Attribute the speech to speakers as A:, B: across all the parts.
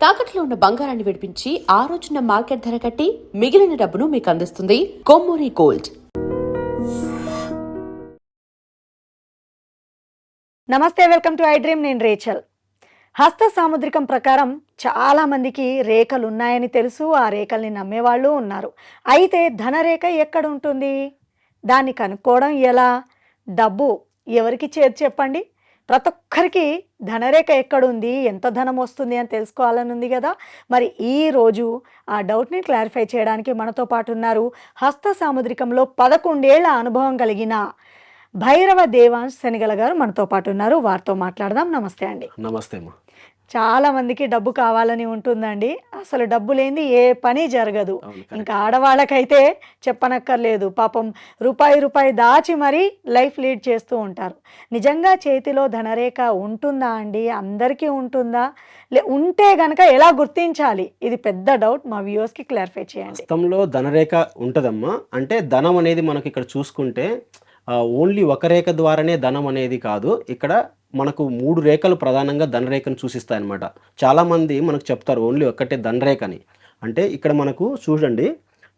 A: తాకట్లో ఉన్న బంగారాన్ని విడిపించి ఆ రోజున మార్కెట్ ధర కట్టి మిగిలిన డబ్బును మీకు అందిస్తుంది కొమ్మూరి గోల్డ్.
B: నమస్తే, వెల్కమ్ టు ఐ డ్రీమ్. నేను రేచల్. హస్త సాముద్రికం ప్రకారం చాలా మందికి రేఖలు ఉన్నాయని తెలుసు, ఆ రేఖల్ని నమ్మేవాళ్ళు ఉన్నారు. అయితే ధనరేఖ ఎక్కడ ఉంటుంది, దాన్ని కనుక్కోవడం ఎలా? డబ్బు ఎవరికి చేతి చెప్పండి? ప్రతి ఒక్కరికి ధనరేఖ ఎక్కడుంది, ఎంత ధనం వస్తుంది అని తెలుసుకోవాలని ఉంది కదా. మరి ఈరోజు ఆ డౌట్ని క్లారిఫై చేయడానికి మనతో పాటు ఉన్నారు హస్త సాముద్రికంలో 11 ఏళ్ల అనుభవం కలిగిన భైరవ దేవాంశ్ శనిగల గారు మనతో పాటు ఉన్నారు. వారితో మాట్లాడదాం. నమస్తే అండి.
C: నమస్తే అమ్మా.
B: చాలా మందికి డబ్బు కావాలని ఉంటుందండి. అసలు డబ్బు లేనిది ఏ పని జరగదు. ఇంకా ఆడవాళ్ళకైతే చెప్పనక్కర్లేదు. పాపం రూపాయి దాచి మరీ లైఫ్ లీడ్ చేస్తూ ఉంటారు. నిజంగా చేతిలో ధనరేఖ ఉంటుందా అండి? అందరికీ ఉంటుందా? ఉంటే గనక ఎలా గుర్తించాలి? ఇది పెద్ద డౌట్. మా వ్యూవర్స్కి క్లారిఫై చేయండి.
C: హస్తంలో ధనరేఖ ఉంటుందమ్మా. అంటే ధనం అనేది మనకి ఇక్కడ చూసుకుంటే ఓన్లీ ఒక రేఖ ద్వారానే ధనం అనేది కాదు. ఇక్కడ మనకు 3 రేఖలు ప్రధానంగా ధనరేఖను సూచిస్తాయన్నమాట. చాలామంది మనకు చెప్తారు ఓన్లీ ఒక్కటే ధనరేఖని. అంటే ఇక్కడ మనకు చూడండి.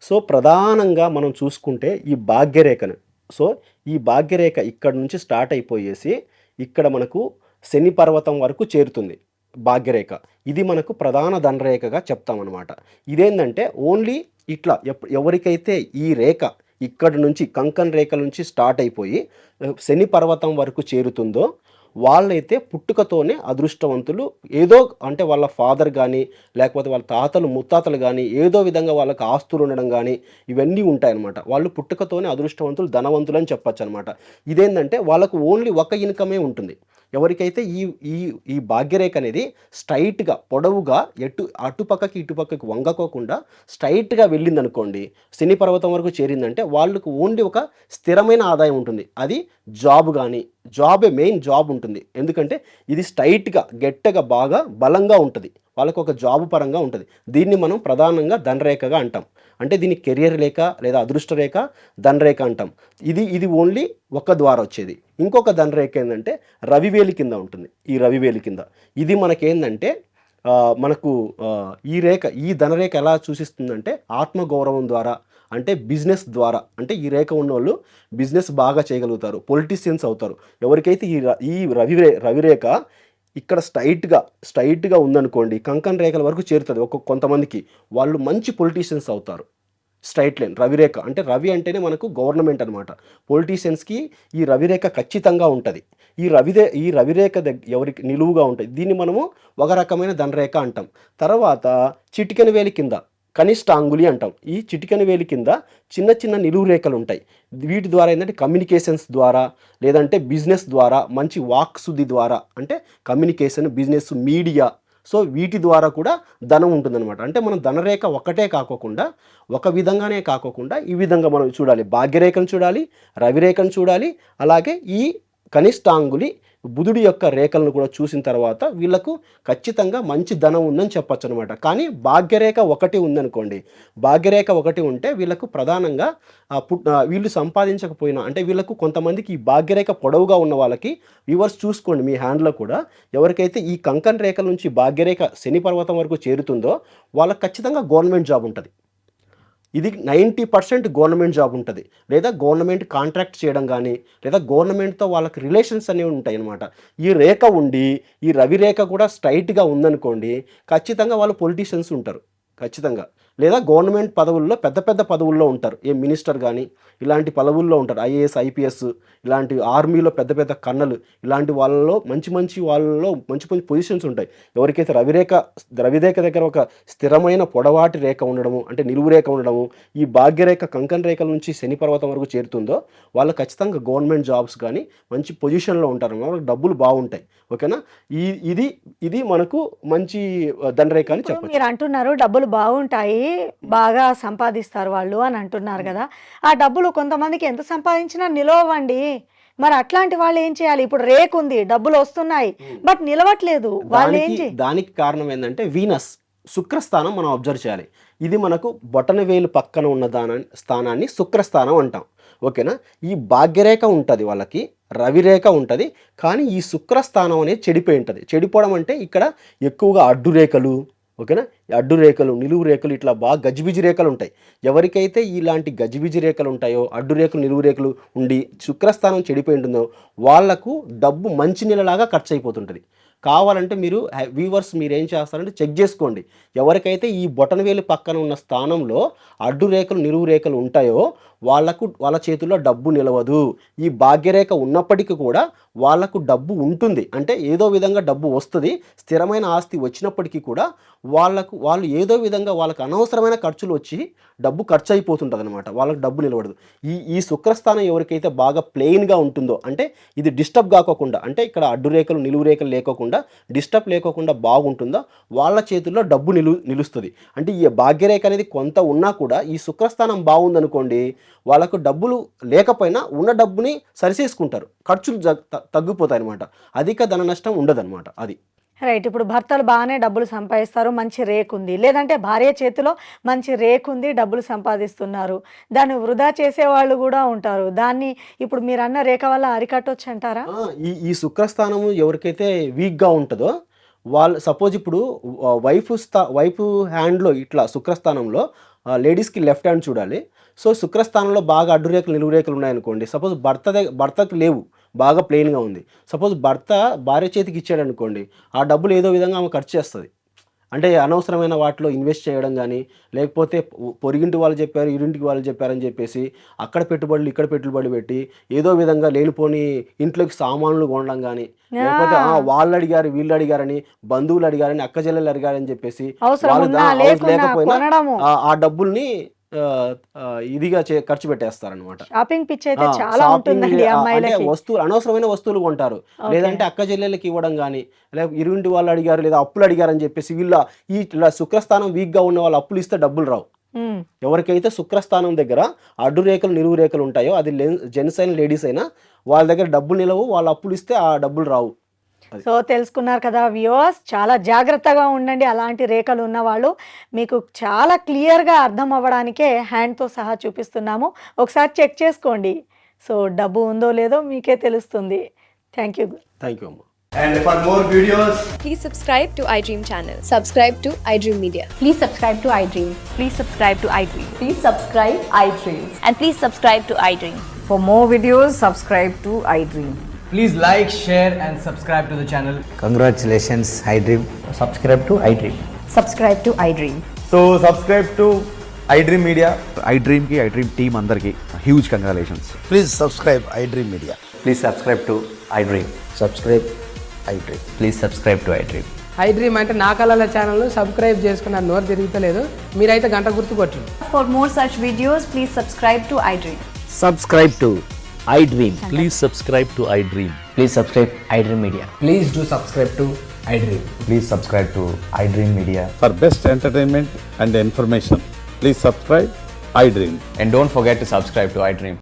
C: సో ప్రధానంగా మనం చూసుకుంటే ఈ భాగ్యరేఖను, సో ఈ భాగ్యరేఖ ఇక్కడ నుంచి స్టార్ట్ అయిపోయేసి ఇక్కడ మనకు శని పర్వతం వరకు చేరుతుంది భాగ్యరేఖ. ఇది మనకు ప్రధాన ధనరేఖగా చెప్తామన్నమాట. ఇదేంటంటే ఓన్లీ ఇట్లా ఎవరికైతే ఈ రేఖ ఇక్కడ నుంచి కంకన్ రేఖల నుంచి స్టార్ట్ అయిపోయి శని పర్వతం వరకు చేరుతుందో వాళ్ళైతే పుట్టుకతోనే అదృష్టవంతులు. ఏదో అంటే వాళ్ళ ఫాదర్ కానీ లేకపోతే వాళ్ళ తాతలు ముత్తాతలు కానీ ఏదో విధంగా వాళ్ళకి ఆస్తులు ఉండడం కానీ ఇవన్నీ ఉంటాయన్నమాట. వాళ్ళు పుట్టుకతోనే అదృష్టవంతులు, ధనవంతులు అని చెప్పచ్చు అనమాట. ఇదేంటంటే వాళ్ళకు ఓన్లీ ఒక ఇన్కమే ఉంటుంది. ఎవరికైతే ఈ ఈ ఈ భాగ్యరేఖ అనేది స్ట్రైట్గా పొడవుగా అటుపక్కకి ఇటుపక్కకి వంగకోకుండా స్ట్రైట్గా వెళ్ళిందనుకోండి, శని పర్వతం వరకు చేరిందంటే వాళ్ళకు ఓన్లీ ఒక స్థిరమైన ఆదాయం ఉంటుంది. అది జాబ్ కానీ, జాబే మెయిన్ జాబ్ ఉంటుంది. ఎందుకంటే ఇది స్ట్రైట్గా గట్టిగా బాగా బలంగా ఉంటుంది. వాళ్ళకు ఒక జాబ్ పరంగా ఉంటుంది. దీన్ని మనం ప్రధానంగా ధనరేఖగా అంటాం. అంటే దీన్ని కెరియర్ రేఖ లేదా అదృష్ట రేఖ, ధనరేఖ అంటాం. ఇది ఓన్లీ ఒక ద్వారా వచ్చేది. ఇంకొక ధనరేఖ ఏంటంటే రవివేలి కింద ఉంటుంది. ఈ రవివేలి కింద ఇది మనకేందంటే మనకు ఈ ధనరేఖ ఎలా సూచిస్తుందంటే ఆత్మగౌరవం ద్వారా, అంటే బిజినెస్ ద్వారా. అంటే ఈ రేఖ ఉన్నోళ్ళు బిజినెస్ బాగా చేయగలుగుతారు, పొలిటీషియన్స్ అవుతారు. ఎవరికైతే ఈ రవిరేఖ ఇక్కడ స్ట్రైట్గా ఉందనుకోండి, కంకన్ రేఖల వరకు చేరుతుంది. కొంతమందికి వాళ్ళు మంచి పొలిటీషియన్స్ అవుతారు. స్ట్రైట్ లైన్ రవిరేఖ అంటే రవి అంటేనే మనకు గవర్నమెంట్ అనమాట. పొలిటీషియన్స్కి ఈ రవిరేఖ ఖచ్చితంగా ఉంటుంది. ఈ రవిరేఖ ఎవరికి నిలువుగా ఉంటుంది. దీన్ని మనము ఒక రకమైన ధనరేఖ అంటాం. తర్వాత చిటికెన వేలి కింద కనిష్ట అంగుళి అంటాం. ఈ చిటికెన వేలి కింద చిన్న చిన్న నిలువు రేఖలు ఉంటాయి. వీటి ద్వారా ఏంటంటే కమ్యూనికేషన్స్ ద్వారా లేదంటే బిజినెస్ ద్వారా, మంచి వాక్ శుద్ధి ద్వారా, అంటే కమ్యూనికేషన్, బిజినెస్, మీడియా, సో వీటి ద్వారా కూడా ధనం ఉంటుందన్నమాట. అంటే మనం ధనరేఖ ఒకటే కాకోకుండా, ఒక విధంగానే కాకోకుండా ఈ విధంగా మనం చూడాలి. భాగ్యరేఖను చూడాలి, రవిరేఖను చూడాలి, అలాగే ఈ కనిష్టాంగులి బుధుడి యొక్క రేఖలను కూడా చూసిన తర్వాత వీళ్ళకు ఖచ్చితంగా మంచి ధనం ఉందని చెప్పచ్చు అనమాట. కానీ భాగ్యరేఖ ఒకటి ఉందనుకోండి, భాగ్యరేఖ ఒకటి ఉంటే వీళ్ళకు ప్రధానంగా వీళ్ళు సంపాదించకపోయినా, అంటే వీళ్ళకు కొంతమందికి ఈ భాగ్యరేఖ పొడవుగా ఉన్న వాళ్ళకి వ్యూవర్స్ చూసుకోండి మీ హ్యాండ్లో కూడా, ఎవరికైతే ఈ కంకన్ రేఖల నుంచి భాగ్యరేఖ శని పర్వతం వరకు చేరుతుందో వాళ్ళకి ఖచ్చితంగా గవర్నమెంట్ జాబ్ ఉంటుంది. ఇది 90% గవర్నమెంట్ జాబ్ ఉంటుంది, లేదా గవర్నమెంట్ కాంట్రాక్ట్ చేయడం కానీ, లేదా గవర్నమెంట్తో వాళ్ళకి రిలేషన్స్ అనేవి ఉంటాయి అన్నమాట. ఈ రేఖ ఉండి ఈ రవిరేఖ కూడా స్ట్రైట్గా ఉందనుకోండి, ఖచ్చితంగా వాళ్ళు పొలిటీషియన్స్ ఉంటారు ఖచ్చితంగా, లేదా గవర్నమెంట్ పదవుల్లో పెద్ద పదవుల్లో ఉంటారు. ఏ మినిస్టర్ కానీ ఇలాంటి పదవుల్లో ఉంటారు. ఐఏఎస్, ఐపీఎస్, ఇలాంటి ఆర్మీలో పెద్ద కన్నలు, ఇలాంటి వాళ్ళలో మంచి వాళ్ళలో మంచి పొజిషన్స్ ఉంటాయి. ఎవరికైతే రవిరేఖ దగ్గర ఒక స్థిరమైన పొడవాటి రేఖ ఉండడము, అంటే నిలువు రేఖ ఉండడము, ఈ భాగ్యరేఖ కంకన్ రేఖల నుంచి శని పర్వతం వరకు చేరుతుందో వాళ్ళు ఖచ్చితంగా గవర్నమెంట్ జాబ్స్ కానీ మంచి పొజిషన్లో ఉంటారు, వాళ్ళకి డబ్బులు బాగుంటాయి. ఓకేనా? ఇది మనకు మంచి ధనరేఖ అని చెప్పచ్చు.
B: మీరు అంటున్నారు డబ్బులు బాగుంటాయి, బాగా సంపాదిస్తారు వాళ్ళు అని అంటున్నారు కదా. ఆ డబ్బులు కొంతమందికి ఎంత సంపాదించినా నిలవండి. మరి అట్లాంటి వాళ్ళు ఏం చేయాలి? ఇప్పుడు రేక్ ఉంది, డబ్బులు వస్తున్నాయి, బట్ నిలవట్లేదు, వాళ్ళు ఏం చేయాలి?
C: దానికి కారణం ఏంటంటే వీనస్, శుక్రస్థానం మనం అబ్జర్వ్ చేయాలి. ఇది మనకు బొటనవేలు పక్కన ఉన్న స్థానాన్ని శుక్రస్థానం అంటాం. ఓకేనా? ఈ భాగ్యరేఖ ఉంటుంది వాళ్ళకి, రవిరేఖ ఉంటుంది, కానీ ఈ శుక్రస్థానం అనేది చెడిపోయి ఉంటుంది. చెడిపోవడం అంటే ఇక్కడ ఎక్కువగా అడ్డు రేఖలు, ఓకేనా. అడ్డు రేఖలు, నిలువు రేఖలు, ఇట్లా బాగా గజిబిజి రేఖలు ఉంటాయి. ఎవరికైతే ఇలాంటి గజిబిజి రేఖలు ఉంటాయో, అడ్డు రేఖలు, నిలువు రేఖలు ఉండి శుక్రస్థానం చెడిపోయి ఉంటుందో వాళ్లకు డబ్బు మంచి నీళ్ళలాగా ఖర్చు అయిపోతుంటుంది. కావాలంటే మీరు వ్యూవర్స్ మీరు ఏం చేస్తారంటే చెక్ చేసుకోండి. ఎవరికైతే ఈ బొటనవేలు పక్కన ఉన్న స్థానంలో అడ్డు రేఖలు, నిలువు రేఖలు ఉంటాయో వాళ్ళ చేతుల్లో డబ్బు నిలవదు. ఈ భాగ్యరేఖ ఉన్నప్పటికీ కూడా వాళ్ళకు డబ్బు ఉంటుంది, అంటే ఏదో విధంగా డబ్బు వస్తుంది. స్థిరమైన ఆస్తి వచ్చినప్పటికీ కూడా వాళ్ళు ఏదో విధంగా వాళ్ళకు అనవసరమైన ఖర్చులు వచ్చి డబ్బు ఖర్చు అయిపోతుంటుంది అనమాట. వాళ్ళకు డబ్బు నిలబడదు. ఈ శుక్రస్థానం ఎవరికైతే బాగా ప్లెయిన్గా ఉంటుందో, అంటే ఇది డిస్టర్బ్ కాకోకుండా, అంటే ఇక్కడ అడ్డు రేఖలు, నిలువు రేఖలు లేకోకుండా, డిస్టర్బ్ లేకోకుండా బాగుంటుందో వాళ్ళ చేతుల్లో డబ్బు నిలుస్తుంది. అంటే ఈ భాగ్యరేఖ అనేది కొంత ఉన్నా కూడా ఈ శుక్రస్థానం బాగుందనుకోండి, వాళ్ళకు డబ్బులు లేకపోయినా ఉన్న డబ్బుని సరిచేసుకుంటారు, ఖర్చులు తగ్గిపోతాయి అనమాట. అధిక ధన నష్టం ఉండదన్నమాట. అది
B: రైట్. ఇప్పుడు భర్తలు బాగానే డబ్బులు సంపాదిస్తారు, మంచి రేక్ ఉంది, లేదంటే భార్య చేతిలో మంచి రేక్ ఉంది, డబ్బులు సంపాదిస్తున్నారు, దాన్ని వృధా చేసేవాళ్ళు కూడా ఉంటారు. దాన్ని ఇప్పుడు మీరు అన్న రేఖ వల్ల అరికట్టొచ్చు అంటారా?
C: ఈ శుక్రస్థానము ఎవరికైతే వీక్గా ఉంటుందో వాళ్ళు, సపోజ్ ఇప్పుడు వైఫ్ హ్యాండ్లో ఇట్లా శుక్రస్థానంలో లేడీస్కి లెఫ్ట్ హ్యాండ్ చూడాలి. సో శుక్రస్థానంలో బాగా అడ్డు రేఖలు, నిలువు రేఖలు ఉన్నాయనుకోండి, సపోజ్ భర్తకు లేవు, బాగా ప్లెయిన్గా ఉంది, సపోజ్ భార్య చేతికి ఇచ్చాడు అనుకోండి, ఆ డబ్బులు ఏదో విధంగా ఆమె ఖర్చు చేస్తుంది. అంటే అనవసరమైన వాటిలో ఇన్వెస్ట్ చేయడం కానీ, లేకపోతే పొరిగింటి వాళ్ళు చెప్పారు, ఇరింటికి వాళ్ళు చెప్పారని చెప్పేసి అక్కడ పెట్టుబడులు ఇక్కడ పెట్టుబడులు పెట్టి ఏదో విధంగా లేనిపోని ఇంట్లోకి సామాన్లు కొనడం కానీ, లేకపోతే వాళ్ళు అడిగారు, వీళ్ళు అడిగారని, బంధువులు అడిగారని, అక్క చెల్లెలు అడిగారని చెప్పేసి లేకపోయినా ఆ డబ్బుల్ని ఇదిగా ఖర్చు పెట్టేస్తారనమాట.
B: షాపింగ్ పిచ్ అయితే చాలా ఉంటుందండి అమ్మాయిలకి.
C: వస్తువులు, అనవసరమైన వస్తువులు కొంటారు, లేదంటే అక్క చెల్లెళ్ళకి ఇవ్వడం కానీ, లేకపోతే ఇరుంటి వాళ్ళు అడిగారు లేదా అప్పులు అడిగారని చెప్పేసి ఇలా శుక్రస్థానం వీక్గా ఉన్న వాళ్ళు అప్పులు ఇస్తే డబ్బులు రావు. ఎవరికైతే శుక్రస్థానం దగ్గర అడ్డు రేఖలు, నిలువు రేఖలు ఉంటాయో, అది జెంట్స్ అయినా లేడీస్ అయినా, వాళ్ళ దగ్గర డబ్బులు నిలవు, వాళ్ళు అప్పులు ఇస్తే ఆ డబ్బులు రావు.
B: సో తెలుసుకున్నారు కదా వ్యూవర్స్, చాలా జాగ్రత్తగా ఉండండి. అలాంటి రేఖలు ఉన్నవాళ్ళు మీకు చాలా క్లియర్గా అర్థం అవ్వడానికే హ్యాండ్తో సహా చూపిస్తున్నాము. ఒకసారి చెక్ చేసుకోండి. సో డబ్బు ఉందో లేదో మీకే తెలుస్తుంది. థ్యాంక్ యూ
C: అమ్మ.
D: And for more videos,
E: please subscribe to iDream channel. Subscribe to iDream Media.
F: Please subscribe to iDream. Please subscribe to iDream.
A: Please subscribe iDream.
F: And please subscribe to iDream.
G: For more videos, subscribe to iDream.
D: please like, share and subscribe to the channel.
H: Congratulations, iDream.
I: Subscribe to iDream.
F: Subscribe to iDream.
I: So subscribe to iDream Media.
J: iDream ki iDream team andarki huge congratulations.
H: Please subscribe iDream Media.
I: Please subscribe to iDream.
H: Subscribe iDream.
I: Please subscribe to iDream.
K: iDream అంటే నా కళల channel subscribe చేసుకున్నారు, నోరు తిరుగుతలేదు, మీరైతే గంట గుర్తు కొట్టండి.
F: For more such videos, please subscribe to iDream.
H: Subscribe to iDream.
I: Please subscribe to iDream. Please subscribe iDream Media.
D: Please do subscribe to iDream.
I: Please subscribe to iDream Media.
J: For best entertainment and information, please subscribe iDream.
I: And don't forget to subscribe to iDream.